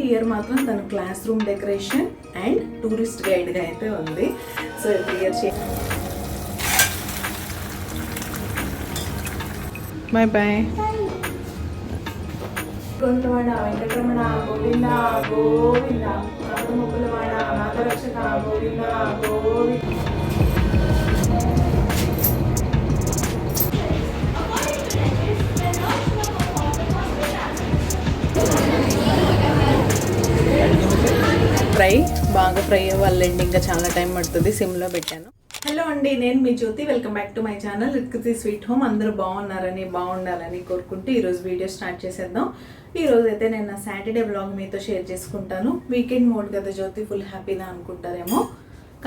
Year మాత్రం తన class room decoration and tourist గైడ్గా అయితే ఉంది. So every year bye bye. గొంతువాడ వెంకటరమణ గోవింద గోవింద, ముగ్గులవాడ నాగరక్షక గోవింద గోవింద. ఫ్రై బాగా ఫ్రై అవ్వాలండి, ఇంకా చాలా టైం పడుతుంది. సిమ్లో పెట్టాను. హలో అండి, నేను మీ Jyothi. Welcome back to my channel Rithkruthi sweet home. అందరూ బాగుండాలని కోరుకుంటూ ఈరోజు వీడియో స్టార్ట్ చేసేద్దాం. ఈరోజు అయితే నేను నా సాటర్డే వ్లాగ్ మీతో షేర్ చేసుకుంటాను. వీకెండ్ మోడ్ కదా జ్యోతి, ఫుల్ హ్యాపీగా అనుకుంటారేమో.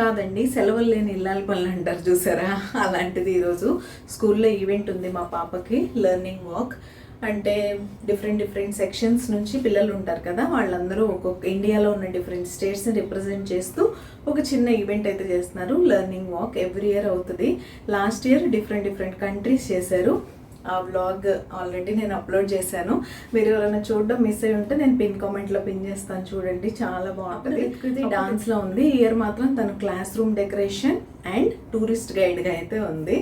కాదండి, సెలవులు లేని ఇల్లాల పనులు అంటారు చూసారా, అలాంటిది. ఈరోజు స్కూల్లో ఈవెంట్ ఉంది మా పాపకి, లెర్నింగ్ వాక్. అంటే డిఫరెంట్ సెక్షన్స్ నుంచి పిల్లలు ఉంటారు కదా, వాళ్ళందరూ ఒక్కొక్క ఇండియాలో ఉన్న డిఫరెంట్ స్టేట్స్ని రిప్రజెంట్ చేస్తూ ఒక చిన్న ఈవెంట్ అయితే చేస్తున్నారు. లెర్నింగ్ వాక్ ఎవ్రీ ఇయర్ అవుతుంది. లాస్ట్ ఇయర్ డిఫరెంట్ కంట్రీస్ చేశారు. ఆ వ్లాగ్ ఆల్రెడీ నేను అప్లోడ్ చేశాను. మీరు ఎవరైనా చూడడం మిస్ అయి ఉంటే నేను పిన్ కామెంట్లో పిన్ చేస్తాను, చూడండి. చాలా బాగుంటుంది. డాన్స్లో ఉంది. ఈ ఇయర్ మాత్రం తను class room decoration and tourist గైడ్గా అయితే ఉంది.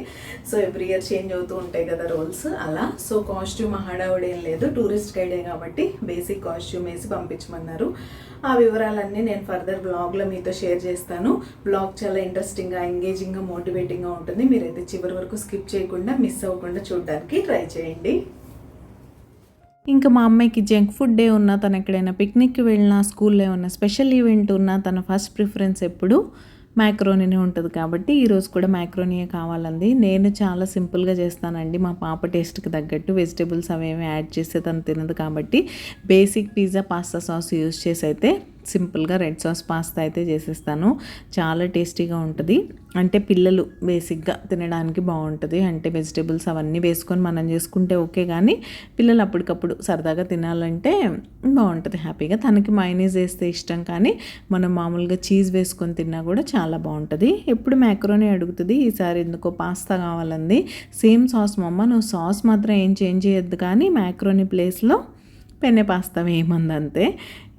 సో ఎవ్రీ ఇయర్ చేంజ్ అవుతూ ఉంటాయి కదా రోల్స్, అలా. సో కాస్ట్యూమ్ హడావుడి ఏం లేదు, టూరిస్ట్ గైడే కాబట్టి బేసిక్ కాస్ట్యూమ్ వేసి పంపించమన్నారు. ఆ వివరాలన్నీ నేను ఫర్దర్ బ్లాగ్లో మీతో షేర్ చేస్తాను. బ్లాగ్ చాలా ఇంట్రెస్టింగ్గా, ఎంగేజింగ్గా, మోటివేటింగ్గా ఉంటుంది. మీరైతే చివరి వరకు స్కిప్ చేయకుండా, మిస్ అవ్వకుండా చూడడానికి ట్రై చేయండి. ఇంకా మా అమ్మాయికి జంక్ ఫుడ్ డే ఉన్నా, తను ఎక్కడైనా పిక్నిక్కి వెళ్ళినా, స్కూల్లో ఉన్న స్పెషల్ ఈవెంట్ ఉన్నా, తన ఫస్ట్ ప్రిఫరెన్స్ ఎప్పుడు మ్యాక్రోనీనే ఉంటుంది. కాబట్టి ఈరోజు కూడా మ్యాక్రోనీయే కావాలంది. నేను చాలా సింపుల్గా చేస్తానండి, మా పాప టేస్ట్కి తగ్గట్టు. వెజిటేబుల్స్ అవేమి యాడ్ చేస్తే తను తినదు కాబట్టి basic pizza pasta sauce use చేసి అయితే సింపుల్గా రెడ్ సాస్ పాస్తా అయితే చేసేస్తాను. చాలా టేస్టీగా ఉంటుంది. అంటే పిల్లలు బేసిక్గా తినడానికి బాగుంటుంది. అంటే వెజిటేబుల్స్ అవన్నీ వేసుకొని మనం చేసుకుంటే ఓకే, కానీ పిల్లలు అప్పటికప్పుడు సరదాగా తినాలంటే బాగుంటుంది హ్యాపీగా. తనకి మైనీస్ వేస్తే ఇష్టం, కానీ మనం మామూలుగా చీజ్ వేసుకొని తిన్నా కూడా చాలా బాగుంటుంది. ఎప్పుడు మ్యాక్రోనీ అడుగుతుంది, ఈసారి ఎందుకో పాస్తా కావాలంది. సేమ్ సాస్ మమ్మ, నువ్వు సాస్ మాత్రం ఏం చేంజ్ చేయొద్దు, కానీ మ్యాక్రోనీ ప్లేస్లో పెన్నె పాస్తా వేయమంది అంతే.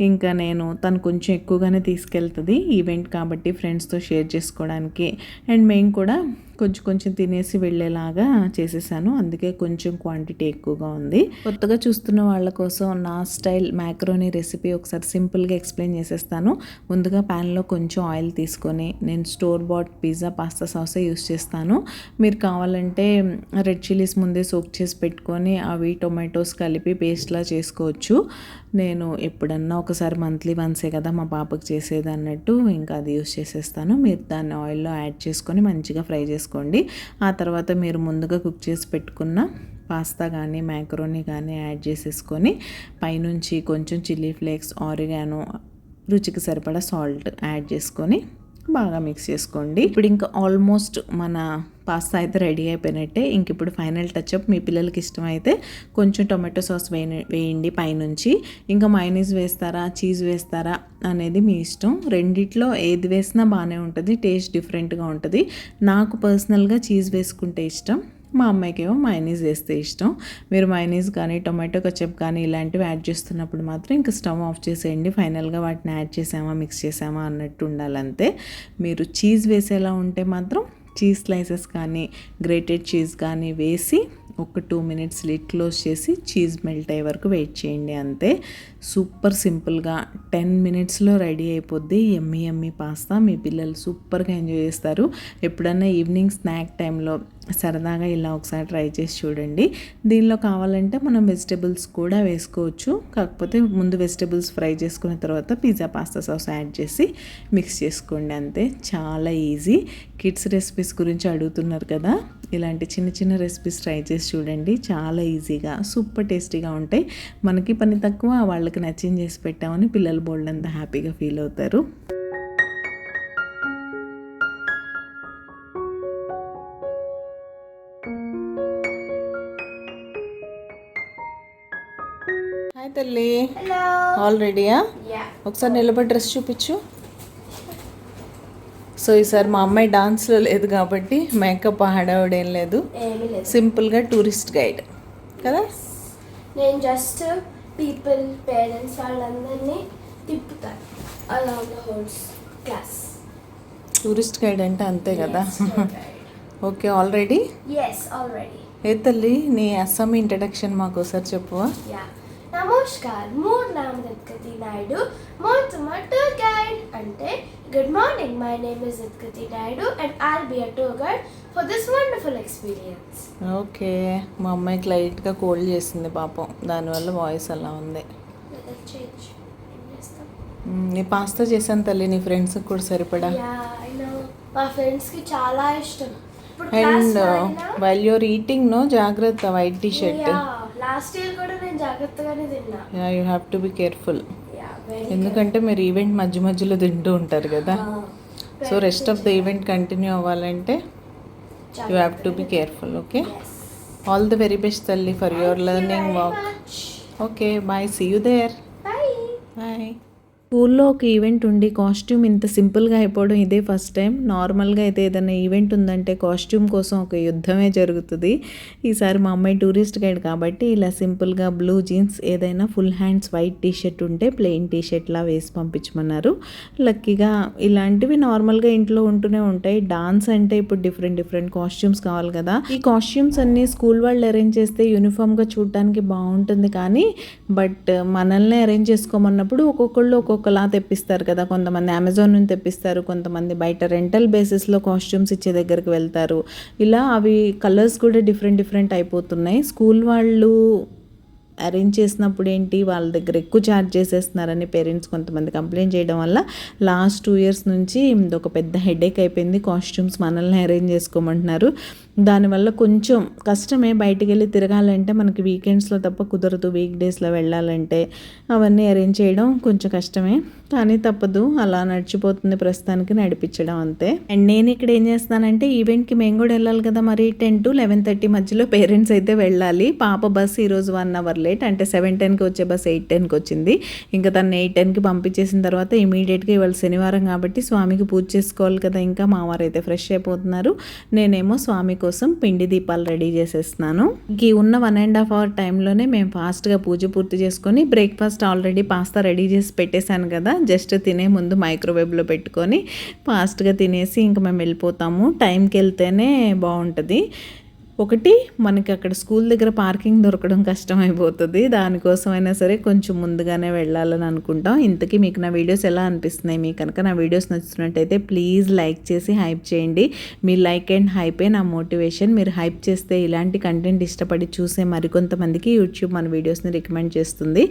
ఇంకా నేను తను కొంచెం ఎక్కువగానే తీసుకెళ్తుంది, ఈవెంట్ కాబట్టి ఫ్రెండ్స్తో షేర్ చేసుకోవడానికి. అండ్ మేము కూడా కొంచెం తినేసి వెళ్ళేలాగా చేసేసాను, అందుకే కొంచెం క్వాంటిటీ ఎక్కువగా ఉంది. కొత్తగా చూస్తున్న వాళ్ళ కోసం నా స్టైల్ మ్యాక్రోనీ రెసిపీ ఒకసారి సింపుల్గా ఎక్స్ప్లెయిన్ చేసేస్తాను. ముందుగా ప్యాన్లో కొంచెం ఆయిల్ తీసుకొని నేను స్టోర్ బాట్ పిజ్జా పాస్తా సాసే యూస్ చేస్తాను. మీరు కావాలంటే రెడ్ చిల్లీస్ ముందే సోక్ చేసి పెట్టుకొని అవి టొమాటోస్ కలిపి పేస్ట్లా చేసుకోవచ్చు. నేను ఎప్పుడన్నా ఒకసారి మంత్లీ వన్సే కదా మా పాపకు చేసేది అన్నట్టు ఇంకా అది యూస్ చేసేస్తాను. మీరు దాన్ని ఆయిల్లో యాడ్ చేసుకొని మంచిగా ఫ్రై చేసుకోండి. ఆ తర్వాత మీరు ముందుగా కుక్ చేసి పెట్టుకున్న పాస్తా కానీ మ్యాక్రోనీ కానీ యాడ్ చేసేసుకొని పైనుంచి కొంచెం చిల్లీ ఫ్లేక్స్, ఆరిగానో, రుచికి సరిపడా సాల్ట్ యాడ్ చేసుకొని బాగా మిక్స్ చేసుకోండి. ఇప్పుడు ఇంకా ఆల్మోస్ట్ మన పాస్తా అయితే రెడీ అయిపోయినట్టే. ఇంక ఇప్పుడు ఫైనల్ టచ్అప్, మీ పిల్లలకి ఇష్టమైతే కొంచెం టొమాటో సాస్ వేయండి పైనుంచి. ఇంకా మైనీస్ వేస్తారా, చీజ్ వేస్తారా అనేది మీ ఇష్టం. రెండిట్లో ఏది వేసినా బాగానే ఉంటుంది, టేస్ట్ డిఫరెంట్గా ఉంటుంది. నాకు పర్సనల్గా చీజ్ వేసుకుంటే ఇష్టం, మా అమ్మాయికి ఏమో మైనీస్ వేస్తే ఇష్టం. మీరు మైనీస్ కానీ టొమాటో కచప్ కానీ ఇలాంటివి యాడ్ చేస్తున్నప్పుడు మాత్రం ఇంకా స్టవ్ ఆఫ్ చేసేయండి. ఫైనల్గా వాటిని యాడ్ చేసామా, మిక్స్ చేసామా అన్నట్టు ఉండాలంతే. మీరు చీజ్ వేసేలా ఉంటే మాత్రం చీజ్ స్లైసెస్ కానీ గ్రేటెడ్ చీజ్ కానీ వేసి ఒక 2 minutes లిడ్ క్లోజ్ చేసి చీజ్ మెల్ట్ అయ్యే వరకు వెయిట్ చేయండి, అంతే. సూపర్ సింపుల్గా 10 minutesలో రెడీ అయిపోద్ది యమ్మీ పాస్తా. మీ పిల్లలు సూపర్గా ఎంజాయ్ చేస్తారు. ఎప్పుడన్నా ఈవినింగ్ స్నాక్ టైంలో సరదాగా ఇలా ఒకసారి ట్రై చేసి చూడండి. దీనిలో కావాలంటే మనం వెజిటేబుల్స్ కూడా వేసుకోవచ్చు, కాకపోతే ముందు వెజిటేబుల్స్ ఫ్రై చేసుకున్న తర్వాత పిజ్జా పాస్తా సాస్ యాడ్ చేసి మిక్స్ చేసుకోండి, అంతే. చాలా ఈజీ. కిడ్స్ రెసిపీస్ గురించి అడుగుతున్నారు కదా, ఇలాంటి చిన్న రెసిపీస్ ట్రై చేసి చూడండి. చాలా ఈజీగా సూపర్ టేస్టీగా ఉంటాయి. మనకి పని తక్కువ, వాళ్ళకి నచ్చింది చేసి పెట్టామని పిల్లలు బోల్డ్ అంతా హ్యాపీగా ఫీల్ అవుతారు. హాయ్ తల్లి, ఆల్ రెడీయా? ఒకసారి నిలబడి డ్రెస్ చూపించు. సో ఈసారి మా అమ్మాయి డాన్స్లో లేదు కాబట్టి మేకప్ హడావుడేం లేదు, సింపుల్గా టూరిస్ట్ గైడ్. కదా. నేను జస్ట్ పీపుల్ పేరెంట్స్ వాళ్ళందరినీ తిప్పుతాను along the whole class. Tourist guide అంటే అంతే కదా. ఓకే, ఆల్రెడీ ఏ తల్లి నీ అస్సాం ఇంట్రడక్షన్ మాకు ఒకసారి చెప్పువా. నమస్కార్, మూర్ నామ్ రిత్కతి నాయుడు, మోర్ టూర్ గైడ్. అంటే good morning, my name is Rithkathi Naidu and I'll be a tour guide for this wonderful experience. Okay, మా అమ్మాయికి లైట్గా కోల్డ్ చేసింది పాపం, దానివల్ల వాయిస్ అలా ఉంది. నీ పాస్తా చేశాను తల్లి, నీ ఫ్రెండ్స్కి కూడా సరిపడా. మా ఫ్రెండ్స్కి చాలా ఇష్టం. And while you're eating no జాగ్రత్త, white T shirt. Last year కూడా నేను జాగ్రత్తగానే తిన్నా. You have to be careful, ఎందుకంటే మీరు ఈవెంట్ మధ్య మధ్యలో తింటూ ఉంటారు కదా. So rest of the event continue అవ్వాలంటే you have to be careful. Okay, all the very best తల్లి for your learning walk. Okay, bye, see you there. Bye. స్కూల్లో ఒక ఈవెంట్ ఉండి కాస్ట్యూమ్ ఇంత సింపుల్గా అయిపోవడం ఇదే ఫస్ట్ టైం. నార్మల్గా అయితే ఏదైనా ఈవెంట్ ఉందంటే కాస్ట్యూమ్ కోసం ఒక యుద్ధమే జరుగుతుంది. ఈసారి మా అమ్మాయి టూరిస్ట్ గైడ్ కాబట్టి ఇలా సింపుల్గా బ్లూ జీన్స్, ఏదైనా full hands white T shirt ఉంటే ప్లెయిన్ టీ షర్ట్లా వేసి పంపించమన్నారు. లక్కీగా ఇలాంటివి నార్మల్గా ఇంట్లో ఉంటూనే ఉంటాయి. డాన్స్ అంటే ఇప్పుడు డిఫరెంట్ కాస్ట్యూమ్స్ కావాలి కదా. ఈ కాస్ట్యూమ్స్ అన్నీ స్కూల్ వాళ్ళు అరేంజ్ చేస్తే యూనిఫామ్గా చూడటానికి బాగుంటుంది, కానీ బట్ మనల్ని అరేంజ్ చేసుకోమన్నప్పుడు ఒక్కొక్కళ్ళు ఒక్కొక్కలా తెప్పిస్తారు కదా. కొంతమంది అమెజాన్ నుంచి తెప్పిస్తారు, కొంతమంది బయట రెంటల్ బేసిస్లో కాస్ట్యూమ్స్ ఇచ్చే దగ్గరికి వెళ్తారు. ఇలా అవి కలర్స్ కూడా డిఫరెంట్ అయిపోతున్నాయి. స్కూల్ వాళ్ళు అరేంజ్ చేసినప్పుడు ఏంటి వాళ్ళ దగ్గర ఎక్కువ ఛార్జ్ చేసేస్తున్నారని పేరెంట్స్ కొంతమంది కంప్లైంట్ చేయడం వల్ల లాస్ట్ 2 years నుంచి ఇది ఒక పెద్ద హెడేక్ అయిపోయింది. కాస్ట్యూమ్స్ మనల్ని అరేంజ్ చేసుకోమంటున్నారు. దానివల్ల కొంచెం కష్టమే. బయటికి వెళ్ళి తిరగాలంటే మనకి వీకెండ్స్లో తప్ప కుదరదు, వీక్ డేస్లో వెళ్ళాలంటే అవన్నీ అరేంజ్ చేయడం కొంచెం కష్టమే, కానీ తప్పదు, అలా నడిచిపోతుంది ప్రస్తుతానికి, నడిపించడం అంతే. అండ్ నేను ఇక్కడ ఏం చేస్తానంటే ఈవెంట్కి మేము కూడా వెళ్ళాలి కదా, మరి 10 to 11:30 మధ్యలో పేరెంట్స్ అయితే వెళ్ళాలి. పాప బస్ ఈరోజు 1 hour లేట్, అంటే 7:10కి వచ్చే బస్ 8:10కి వచ్చింది. ఇంకా తను 8:10కి పంపించేసిన తర్వాత ఇమీడియట్గా ఇవాళ శనివారం కాబట్టి స్వామికి పూజ చేసుకోవాలి కదా. ఇంకా మా వారు అయితే ఫ్రెష్ అయిపోతున్నారు, నేనేమో స్వామి కోసం పిండి దీపాలు రెడీ చేసేస్తున్నాను. ఈ ఉన్న 1.5 hour టైంలోనే మేము ఫాస్ట్గా పూజ పూర్తి చేసుకొని బ్రేక్ఫాస్ట్ ఆల్రెడీ పాస్తా రెడీ చేసి పెట్టేశాను కదా, జస్ట్ తినే ముందు మైక్రోవేవ్లో పెట్టుకొని ఫాస్ట్గా తినేసి ఇంకా మేము వెళ్ళిపోతాము. టైంకి వెళ్తేనే బాగుంటుంది. ఒకటి మనకి అక్కడ స్కూల్ దగ్గర పార్కింగ్ దొరకడం కష్టమైపోతుంది, దానికోసమైనా సరే కొంచెం ముందుగానే వెళ్ళాలని అనుకుంటాం. ఇంతకీ మీకు నా వీడియోస్ ఎలా అనిపిస్తున్నాయి? మీకు కనుక నా వీడియోస్ నచ్చుతున్నట్టయితే ప్లీజ్ లైక్ చేసి హైప్ చేయండి. మీ లైక్ అండ్ హైపే నా మోటివేషన్. మీరు హైప్ చేస్తే ఇలాంటి కంటెంట్ ఇష్టపడి చూసే మరికొంతమందికి యూట్యూబ్ మన వీడియోస్ని రికమెండ్ చేస్తుంది.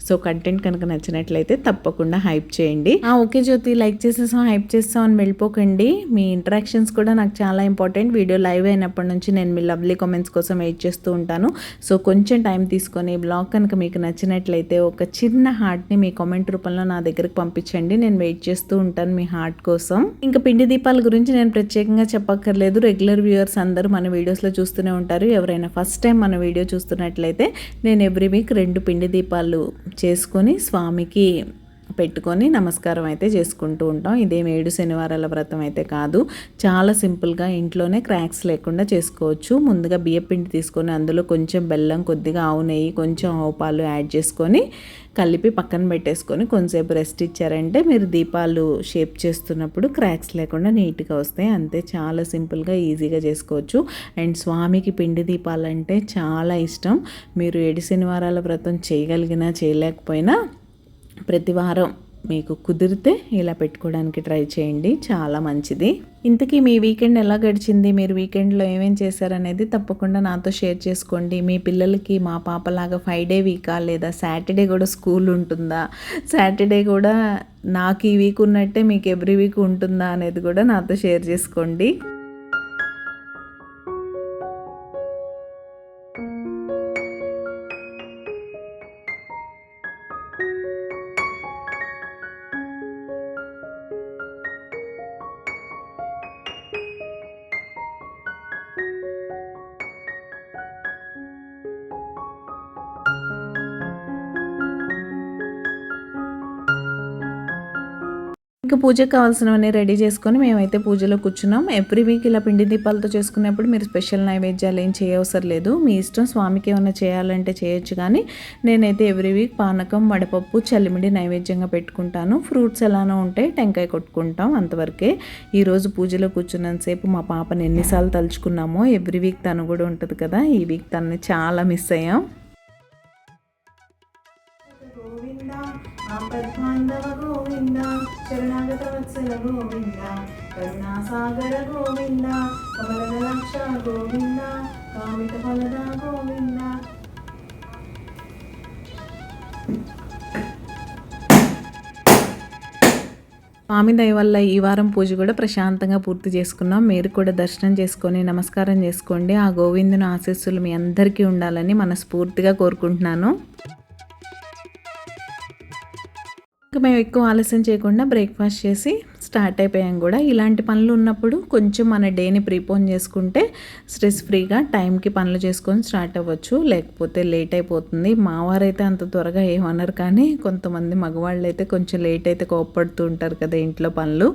సో కంటెంట్ కనుక నచ్చినట్లయితే తప్పకుండా హైప్ చేయండి. ఓకే జ్యోతి, లైక్ చేసేసాం, హైప్ చేస్తాం అని వెళ్ళిపోకండి. మీ ఇంటరాక్షన్స్ కూడా నాకు చాలా ఇంపార్టెంట్. వీడియో లైవ్ అయినప్పటి నుంచి నేను మీ లవ్లీ కామెంట్స్ కోసం వెయిట్ చేస్తూ ఉంటాను. సో కొంచెం టైం తీసుకొని బ్లాగ్ కనుక మీకు నచ్చినట్లయితే ఒక చిన్న హార్ట్ని మీ కామెంట్ రూపంలో నా దగ్గరికి పంపించండి. నేను వెయిట్ చేస్తూ ఉంటాను మీ హార్ట్ కోసం. ఇంకా పిండి దీపాల గురించి నేను ప్రత్యేకంగా చెప్పక్కర్లేదు, రెగ్యులర్ వ్యూవర్స్ అందరూ మన వీడియోస్లో చూస్తూనే ఉంటారు. ఎవరైనా ఫస్ట్ టైం మన వీడియో చూస్తున్నట్లయితే నేను ఎవ్రీ వీక్ 2 పిండి దీపాలు చేసుకొని స్వామికి పెట్టుకొని నమస్కారం అయితే చేసుకుంటూ ఉంటాం. ఇదేం 7 శనివారాల వ్రతం అయితే కాదు, చాలా సింపుల్గా ఇంట్లోనే క్రాక్స్ లేకుండా చేసుకోవచ్చు. ముందుగా బియ్యపిండి తీసుకొని అందులో కొంచెం బెల్లం, కొద్దిగా ఆవు నెయ్యి, కొంచెం ఆవు పాలు యాడ్ చేసుకొని కలిపి పక్కన పెట్టేసుకొని కొంచెంసేపు రెస్ట్ ఇచ్చారంటే మీరు దీపాలు షేప్ చేస్తున్నప్పుడు క్రాక్స్ లేకుండా నీట్గా వస్తాయి. అంతే, చాలా సింపుల్గా ఈజీగా చేసుకోవచ్చు. అండ్ స్వామికి పిండి దీపాలంటే చాలా ఇష్టం. మీరు 7 శనివారాల వ్రతం చేయగలిగినా చేయలేకపోయినా ప్రతి వారం మీకు కుదిరితే ఇలా పెట్టుకోవడానికి ట్రై చేయండి, చాలా మంచిది. ఇంతకీ మీ వీకెండ్ ఎలా గడిచింది? మీరు వీకెండ్లో ఏమేం చేశారనేది తప్పకుండా నాతో షేర్ చేసుకోండి. మీ పిల్లలకి మా పాపలాగా 5-day వీకా లేదా సాటర్డే కూడా స్కూల్ ఉంటుందా, సాటర్డే కూడా నాకు ఈ వీక్ ఉన్నట్టే మీకు ఎవ్రీ వీక్ ఉంటుందా అనేది కూడా నాతో షేర్ చేసుకోండి. ఇంకా పూజకు కావాల్సినవన్నీ రెడీ చేసుకొని మేమైతే పూజలో కూర్చున్నాం. ఎవ్రీ వీక్ ఇలా పిండి దీపాలతో చేసుకునేప్పుడు మీరు స్పెషల్ నైవేద్యాలు ఏం చేయవసరం లేదు, మీ ఇష్టం. స్వామికి ఏమైనా చేయాలంటే చేయొచ్చు, కానీ నేనైతే ఎవ్రీ వీక్ పానకం, వడపప్పు, చల్లిమిడి నైవేద్యంగా పెట్టుకుంటాను. ఫ్రూట్స్ ఎలానో ఉంటాయి, టెంకాయ కొట్టుకుంటాం, అంతవరకే. ఈరోజు పూజలో కూర్చున్నంతసేపు మా పాపని ఎన్నిసార్లు తలుచుకున్నామో. ఎవ్రీ వీక్ తను కూడా ఉంటుంది కదా, ఈ వీక్ తనని చాలా మిస్ అయ్యాం. ఆపద్బాంధవ గోవింద, శరణాగత వత్సల గోవింద, కరుణాసాగర గోవింద, కమలదలక్ష గోవింద, కామిత ఫలద గోవింద. స్వామి దయ వల్ల ఈ వారం పూజ కూడా ప్రశాంతంగా పూర్తి చేసుకున్నాం. మీరు కూడా దర్శనం చేసుకొని నమస్కారం చేసుకోండి. ఆ గోవిందుని ఆశీస్సులు మీ అందరికీ ఉండాలని మనస్ఫూర్తిగా కోరుకుంటున్నాను. ఇంకా మేము ఎక్కువ ఆలస్యం చేయకుండా బ్రేక్ఫాస్ట్ చేసి స్టార్ట్ అయిపోయాం కూడా. ఇలాంటి పనులు ఉన్నప్పుడు కొంచెం మన డేని ప్రీపోన్ చేసుకుంటే స్ట్రెస్ ఫ్రీగా టైంకి పనులు చేసుకొని స్టార్ట్ అవ్వచ్చు, లేకపోతే లేట్ అయిపోతుంది. మా వారైతే అంత త్వరగా ఏమన్నారు, కానీ కొంతమంది మగవాళ్ళు అయితే కొంచెం లేట్ అయితే కోప్పడుతూ ఉంటారు కదా ఇంట్లో పనులు.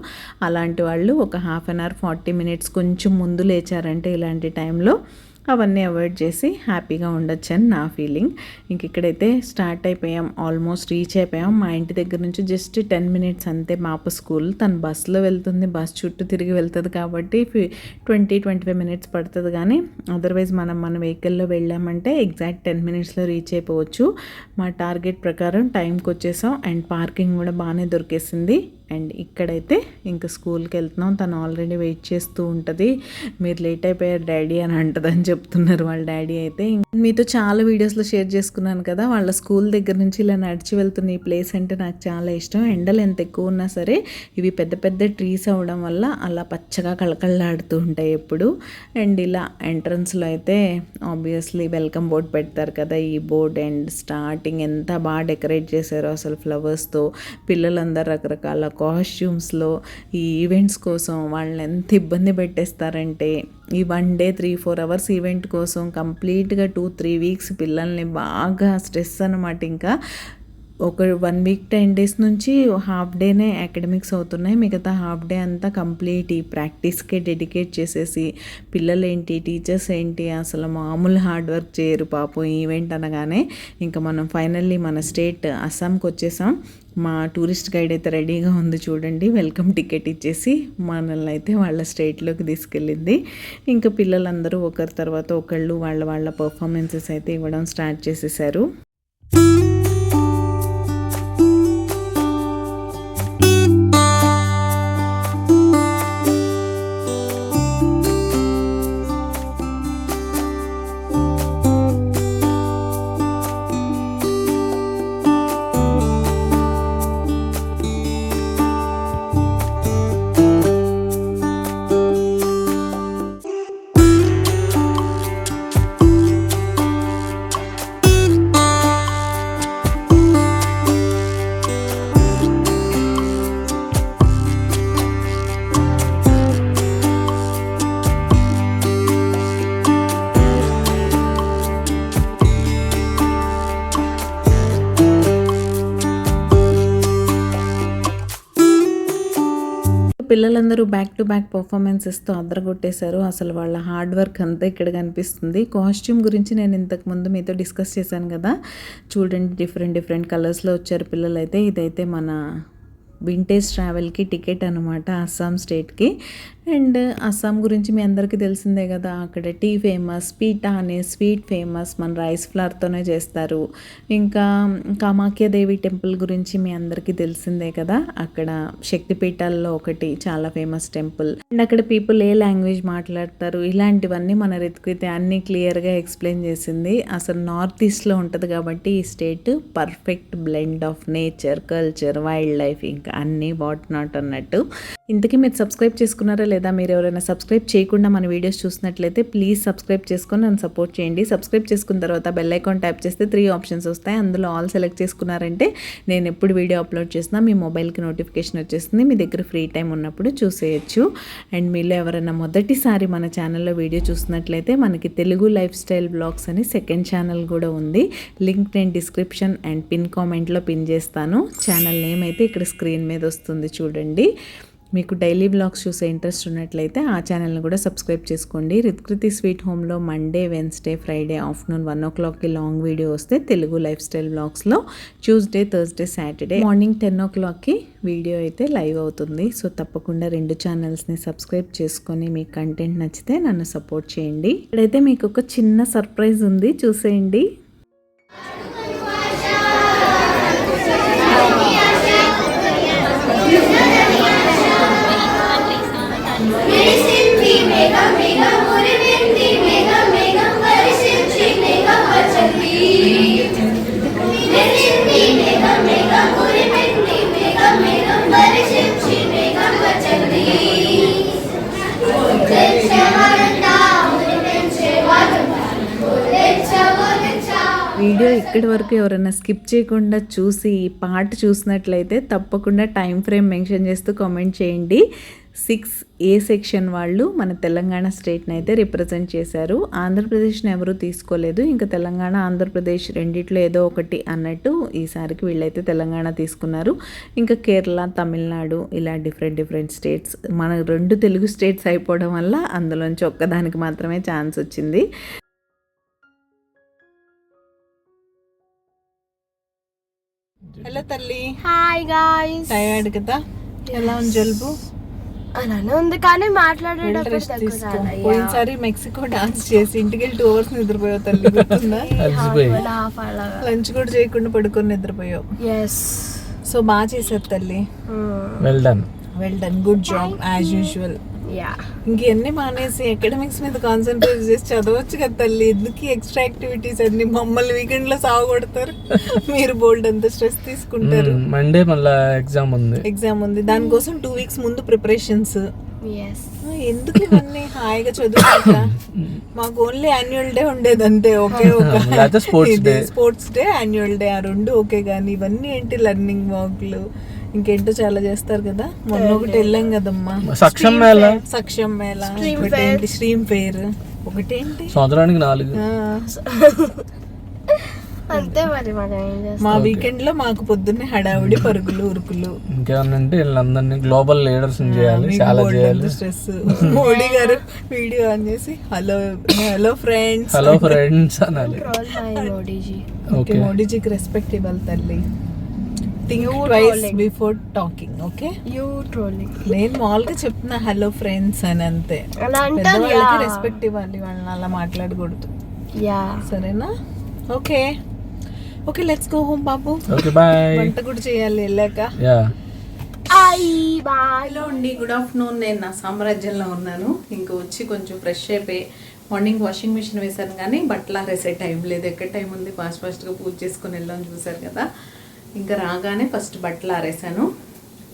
అలాంటి వాళ్ళు ఒక హాఫ్ అన్ అవర్ 40 minutes కొంచెం ముందు లేచారంటే ఇలాంటి టైంలో అవన్నీ అవాయిడ్ చేసి హ్యాపీగా ఉండొచ్చు అని నా ఫీలింగ్. ఇంక ఇక్కడైతే స్టార్ట్ అయిపోయాం, ఆల్మోస్ట్ రీచ్ అయిపోయాం. మా ఇంటి దగ్గర నుంచి జస్ట్ 10 minutes అంతే మాప స్కూల్. తను బస్సులో వెళ్తుంది, బస్ చుట్టూ తిరిగి వెళ్తుంది కాబట్టి 20-25 minutes పడుతుంది, కానీ అదర్వైజ్ మన వెహికల్లో వెళ్ళామంటే ఎగ్జాక్ట్ 10 minutesలో రీచ్ అయిపోవచ్చు. మా టార్గెట్ ప్రకారం టైంకి వచ్చేసాం. అండ్ పార్కింగ్ కూడా బాగానే దొరికేసింది. అండ్ ఇక్కడైతే ఇంకా స్కూల్కి వెళ్తున్నాం. తను ఆల్రెడీ వెయిట్ చేస్తూ ఉంటుంది. మీరు లేట్ అయిపోయారు డాడీ అని అంటదని చెప్తున్నారు వాళ్ళ డాడీ అయితే. మీతో చాలా వీడియోస్లో షేర్ చేసుకున్నాను కదా, వాళ్ళ స్కూల్ దగ్గర నుంచి ఇలా నడిచి వెళ్తున్న ఈ ప్లేస్ అంటే నాకు చాలా ఇష్టం. ఎండలు ఎంత ఎక్కువ ఉన్నా సరే ఇవి పెద్ద పెద్ద ట్రీస్ అవ్వడం వల్ల అలా పచ్చగా కళకళలాడుతూ ఉంటాయి ఎప్పుడు. అండ్ ఇలా ఎంట్రన్స్లో అయితే ఆబ్వియస్లీ వెల్కమ్ బోర్డ్ పెడతారు కదా, ఈ బోర్డ్. అండ్ స్టార్టింగ్ ఎంత బాగా డెకరేట్ చేశారో అసలు ఫ్లవర్స్తో. పిల్లలందరూ రకరకాల కాస్ట్యూమ్స్లో ఈ ఈవెంట్స్ కోసం వాళ్ళని ఎంత ఇబ్బంది పెట్టేస్తారంటే, ఈ 1 day 3-4 hours ఈవెంట్ కోసం కంప్లీట్గా 2-3 weeks పిల్లల్ని బాగా స్ట్రెస్ అన్నమాట. ఇంకా ఒక 1 week 10 days నుంచి హాఫ్ డేనే అకాడమిక్స్ అవుతున్నాయి, మిగతా హాఫ్ డే అంతా కంప్లీట్ ఈ ప్రాక్టీస్కే డెడికేట్ చేసేసి, పిల్లలు ఏంటి టీచర్స్ ఏంటి అసలు మామూలు హార్డ్ వర్క్ చేయరు పాపం ఈవెంట్ అనగానే. ఇంకా మనం ఫైనల్లీ మన స్టేట్ అస్సాంకి వచ్చేసాం. మా టూరిస్ట్ గైడ్ అయితే రెడీగా ఉంది చూడండి, వెల్కమ్ టికెట్ ఇచ్చేసి మనల్ని అయితే వాళ్ళ స్టేట్లోకి తీసుకెళ్ళింది. ఇంకా పిల్లలందరూ ఒకరి తర్వాత ఒకళ్ళు వాళ్ళ పర్ఫార్మెన్సెస్ అయితే ఇవ్వడం స్టార్ట్ చేసేసారు. పిల్లలందరూ బ్యాక్ టు బ్యాక్ పర్ఫార్మెన్సెస్తో అదరగొట్టేశారు. అసలు వాళ్ళ హార్డ్ వర్క్ అంతా ఇక్కడ కనిపిస్తుంది. కాస్ట్యూమ్ గురించి నేను ఇంతకుముందు మీతో డిస్కస్ చేశాను కదా, చూడండి డిఫరెంట్ కలర్స్లో వచ్చారు పిల్లలైతే. ఇదైతే మన వింటేజ్ ట్రావెల్కి టికెట్ అనమాట అస్సాం స్టేట్కి. అండ్ అస్సాం గురించి మీ అందరికీ తెలిసిందే కదా, అక్కడ టీ ఫేమస్, పీటా అనే స్వీట్ ఫేమస్, మన రైస్ ఫ్లవర్తోనే చేస్తారు. ఇంకా కామాఖ్యాదేవి టెంపుల్ గురించి మీ అందరికీ తెలిసిందే కదా, అక్కడ శక్తిపీఠాల్లో ఒకటి చాలా ఫేమస్ టెంపుల్. అండ్ అక్కడ పీపుల్ ఏ లాంగ్వేజ్ మాట్లాడతారు, ఇలాంటివన్నీ మన రితుకైతే అన్నీ క్లియర్గా ఎక్స్ప్లెయిన్ చేసింది. అసలు నార్త్ ఈస్ట్లో ఉంటుంది కాబట్టి ఈ state perfect blend of nature, culture, wild life, ఇంకా అన్నీ వాట్ నాట్ అన్నట్టు. ఇంతకీ మీరు సబ్స్క్రైబ్ చేసుకున్నారా లేదా? మీరు ఎవరైనా సబ్స్క్రైబ్ చేయకుండా మన వీడియోస్ చూసినట్లయితే ప్లీజ్ సబ్స్క్రైబ్ చేసుకొని నన్ను సపోర్ట్ చేయండి. సబ్స్క్రైబ్ చేసుకున్న తర్వాత బెల్ ఐకాన్ ట్యాప్ చేస్తే 3 ఆప్షన్స్ వస్తాయి. అందులో ఆల్ సెలెక్ట్ చేసుకున్నారంటే నేను ఎప్పుడు వీడియో అప్లోడ్ చేసినా మీ మొబైల్కి నోటిఫికేషన్ వచ్చేస్తుంది. మీ దగ్గర ఫ్రీ టైం ఉన్నప్పుడు చూసేయచ్చు. అండ్ మీలో ఎవరైనా మొదటిసారి మన ఛానల్లో వీడియో చూసినట్లయితే మనకి తెలుగు లైఫ్ స్టైల్ బ్లాగ్స్ అని సెకండ్ ఛానల్ కూడా ఉంది. లింక్ నేను డిస్క్రిప్షన్ అండ్ పిన్ కామెంట్లో పిన్ చేస్తాను. ఛానల్ నేమ్ అయితే ఇక్కడ స్క్రీన్ మీద వస్తుంది చూడండి. మీకు డైలీ బ్లాగ్స్ చూసే ఇంట్రెస్ట్ ఉన్నట్లయితే ఆ ఛానల్ని కూడా సబ్స్క్రైబ్ చేసుకోండి. రిత్కృతి స్వీట్ హోమ్లో మండే, వెన్స్డే, ఫ్రైడే ఆఫ్టర్నూన్ 1 o'clockకి లాంగ్ వీడియో వస్తే తెలుగు లైఫ్ స్టైల్ బ్లాగ్స్లో ట్యూస్డే, థర్స్డే, సాటర్డే మార్నింగ్ 10 o'clockకి వీడియో అయితే లైవ్ అవుతుంది. సో తప్పకుండా 2 ఛానల్స్ని సబ్స్క్రైబ్ చేసుకొని మీ కంటెంట్ నచ్చితే నన్ను సపోర్ట్ చేయండి. ఇక్కడైతే మీకు ఒక చిన్న సర్ప్రైజ్ ఉంది, చూసేయండి. వీడియో ఇక్కడి వరకు ఎవరైనా స్కిప్ చేయకుండా చూసి ఈ పార్ట్ చూసినట్లయితే తప్పకుండా టైం ఫ్రేమ్ మెన్షన్ చేస్తూ కామెంట్ చేయండి. 6A సెక్షన్ వాళ్ళు మన తెలంగాణ స్టేట్ని అయితే రిప్రజెంట్ చేశారు. ఆంధ్రప్రదేశ్ని ఎవరూ తీసుకోలేదు. ఇంకా తెలంగాణ, ఆంధ్రప్రదేశ్ రెండిట్లో ఏదో ఒకటి అన్నట్టు ఈసారికి వీళ్ళైతే తెలంగాణ తీసుకున్నారు. ఇంకా కేరళ, తమిళనాడు ఇలా డిఫరెంట్ స్టేట్స్, మన 2 తెలుగు స్టేట్స్ అయిపోవడం వల్ల అందులోంచి ఒక్కదానికి మాత్రమే ఛాన్స్ వచ్చింది. హలో తల్లి. Hi guys. టైర్డ్ కదా? ఎలా ఉంది జలుబు? అలానే ఉంది కానీ మాట్లాడేటప్పుడు పోయినసారి మెక్సికో డాన్స్ చేసి ఇంటికి వెళ్ళి 2 hours నిద్రపోయావు తల్లి, గుర్తుందా? లంచ్ కూడా చేయకుండా పడుకొని నిద్రపోయావు. సో బాగా చేశారు తల్లి. Well done, good job as usual. ఇంకెన్ని మానేసి అకాడమిక్స్ మీద కాన్సన్ట్రేట్ చేసి చదవచ్చు కదా తల్లి. ఎందుకు ఎక్స్ట్రా యాక్టివిటీస్ అన్ని? మమ్మల్ని వీకెండ్ లో సాగు కొడతారు, మీరు బోల్డ్ అంత స్ట్రెస్ తీసుకుంటారు. మండే మళ్ళీ ఎగ్జామ్ ఉంది, దానికోసం 2 weeks ముందు ప్రిపరేషన్స్. ఎందుకు ఇవన్నీ? హాయిగా చదువుకుంటా. మాకు ఓన్లీ యాన్యువల్ డే ఉండేది అంతే, ఒకే ఒక స్పోర్ట్స్ డే, యాన్యువల్ డే, ఆ 2 ఓకే. కానీ ఇవన్నీ ఏంటి? లర్నింగ్ వాక్లు ఇంకేంటో చాలా చేస్తారు కదా. మొన్న ఒకటి వెళ్ళాం కదమ్మా, సక్షం మేళ, ఒకటేంటి స్ట్రీమ్ ఫెయిర్, ఒకటేంటి సంవత్సరానికి 4 అంతే. మరి మా వీకెండ్ లో మాకు పొద్దున్నే హడావుడి, పరుగులు, ఉరుకులు. ఇంకేమన్నంటే వీళ్ళందరినీ గ్లోబల్ లీడర్స్ చేయాలి, చాలా చేయాలి. స్ట్రెస్. మోడీ గారు వీడియో ఆన్ చేసి హలో ఫ్రెండ్స్ అనాలి. ఓకే, మోడీజీకి రెస్పెక్ట్ ఇవ్వాలి తల్లి. Think twice before talking. Okay, నేను మామూలుగా చెప్తున్నా హలో ఫ్రెండ్స్ అని, అంతే. పెద్దవాళ్ళకి రెస్పెక్ట్ ఇవ్వాలి, వాళ్ళని అలా మాట్లాడకూడదు. సరేనా? ఓకే, లెట్స్ గో హోమ్ బాబు. వంట కూడా చేయాలి వెళ్ళాక. హలో అండి, గుడ్ ఆఫ్టర్నూన్. నేను నా సామ్రాజ్యంలో ఉన్నాను. ఇంకా వచ్చి కొంచెం ఫ్రెష్ అయిపోయి మార్నింగ్ వాషింగ్ మిషన్ వేశాను, కానీ బట్టలు ఆరేసే టైం లేదు. ఎక్కడ టైం ఉంది? ఫాస్ట్గా పూజ చేసుకుని వెళ్ళాను, చూసారు కదా. ఇంకా రాగానే ఫస్ట్ బట్టలు ఆరేసాను,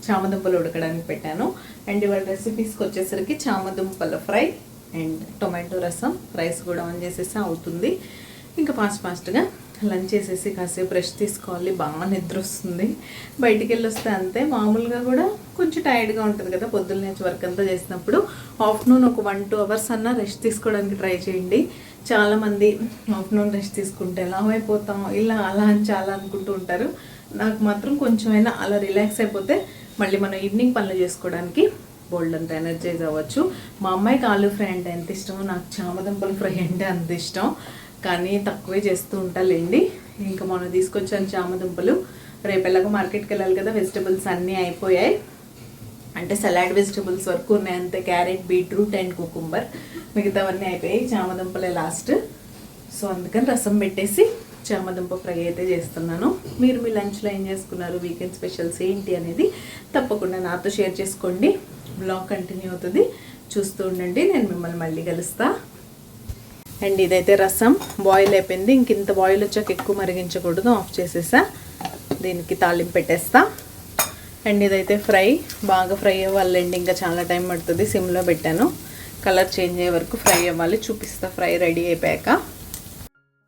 చామదుంపలు ఉడకడానికి పెట్టాను. అండ్ ఇవాళ రెసిపీస్కి వచ్చేసరికి చామదుంపల ఫ్రై అండ్ టొమాటో రసం, రైస్ కూడా ఆన్ చేసేసి అవుతుంది. ఇంకా ఫాస్ట్గా లంచ్ చేసేసి కాసేపు రెస్ట్ తీసుకోవాలి. బాగా నిద్ర వస్తుంది. బయటికి వెళ్ళి వస్తే అంతే. మామూలుగా కూడా కొంచెం టైర్డ్గా ఉంటుంది కదా పొద్దున్న నుంచి వర్క్ అంతా చేసినప్పుడు. ఆఫ్టర్నూన్ ఒక 1-2 hours అన్నా రెస్ట్ తీసుకోవడానికి ట్రై చేయండి. చాలామంది ఆఫ్టర్నూన్ రెస్ట్ తీసుకుంటే ఎలా అయిపోతాం, ఇలా అలా అని చాలా అనుకుంటూ ఉంటారు. నాకు మాత్రం కొంచెమైనా అలా రిలాక్స్ అయిపోతే మళ్ళీ మనం ఈవినింగ్ పనులు చేసుకోవడానికి బోల్డ్ అంత ఎనర్జైజ్ అవ్వచ్చు. మా అమ్మాయికి ఆలూ ఫ్రై అంటే ఎంత ఇష్టమో, నాకు చామదుంపల ఫ్రై అంటే అంత ఇష్టం. కానీ తక్కువే చేస్తూ ఉంటాలేండి. ఇంకా మనం తీసుకొచ్చాను చామదుంపలు. రేపు ఎలాగో మార్కెట్కి వెళ్ళాలి కదా, వెజిటబుల్స్ అన్నీ అయిపోయాయి. అంటే సలాడ్ వెజిటబుల్స్ వరకు ఉన్నాయి అంతే. క్యారెట్, బీట్రూట్ అండ్ కుకుంబర్, మిగతావన్నీ అయిపోయాయి. చామదుంపలే లాస్ట్. సో అందుకని రసం పెట్టేసి చామదుంప ఫ్రై అయితే చేస్తున్నాను. మీరు మీ లంచ్లో ఏం చేసుకున్నారు, వీకెండ్ స్పెషల్స్ ఏంటి అనేది తప్పకుండా నాతో షేర్ చేసుకోండి. బ్లాగ్ కంటిన్యూ అవుతుంది, చూస్తూ ఉండండి. నేను మిమ్మల్ని మళ్ళీ కలుస్తా. అండ్ ఇదైతే రసం బాయిల్ అయిపోయింది. ఇంత బాయిల్ వచ్చాక ఎక్కువ మరిగించకూడదు, ఆఫ్ చేసేసా. దీనికి తాలింపు పెట్టేస్తా. అండ్ ఇదైతే బాగా ఫ్రై అవ్వాలండి, ఇంకా చాలా టైం పడుతుంది. సిమ్లో పెట్టాను, కలర్ చేంజ్ అయ్యే వరకు ఫ్రై అవ్వాలి. చూపిస్తా ఫ్రై రెడీ అయిపోయాక.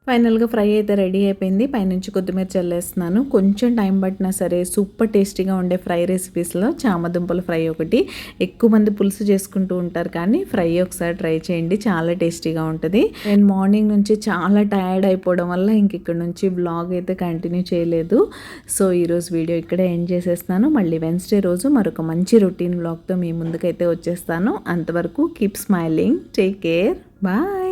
ఫైనల్గా ఫ్రై అయితే రెడీ అయిపోయింది. పైనుంచి కొత్తిమీర చల్లేస్తున్నాను. కొంచెం టైం పట్టినా సరే సూపర్ టేస్టీగా ఉండే ఫ్రై రెసిపీస్లో చామదుంపల ఫ్రై ఒకటి. ఎక్కువ మంది పులుసు చేసుకుంటూ ఉంటారు, కానీ ఫ్రై ఒకసారి ట్రై చేయండి, చాలా టేస్టీగా ఉంటుంది. నేను మార్నింగ్ నుంచి చాలా టయర్డ్ అయిపోవడం వల్ల ఇంక ఇక్కడ నుంచి బ్లాగ్ అయితే కంటిన్యూ చేయలేదు. సో ఈరోజు వీడియో ఇక్కడే ఎండ్ చేసేస్తాను. మళ్ళీ వెన్స్డే రోజు మరొక మంచి రొటీన్ బ్లాగ్తో మీ ముందుకైతే వచ్చేస్తాను. అంతవరకు keep smiling, take care, bye.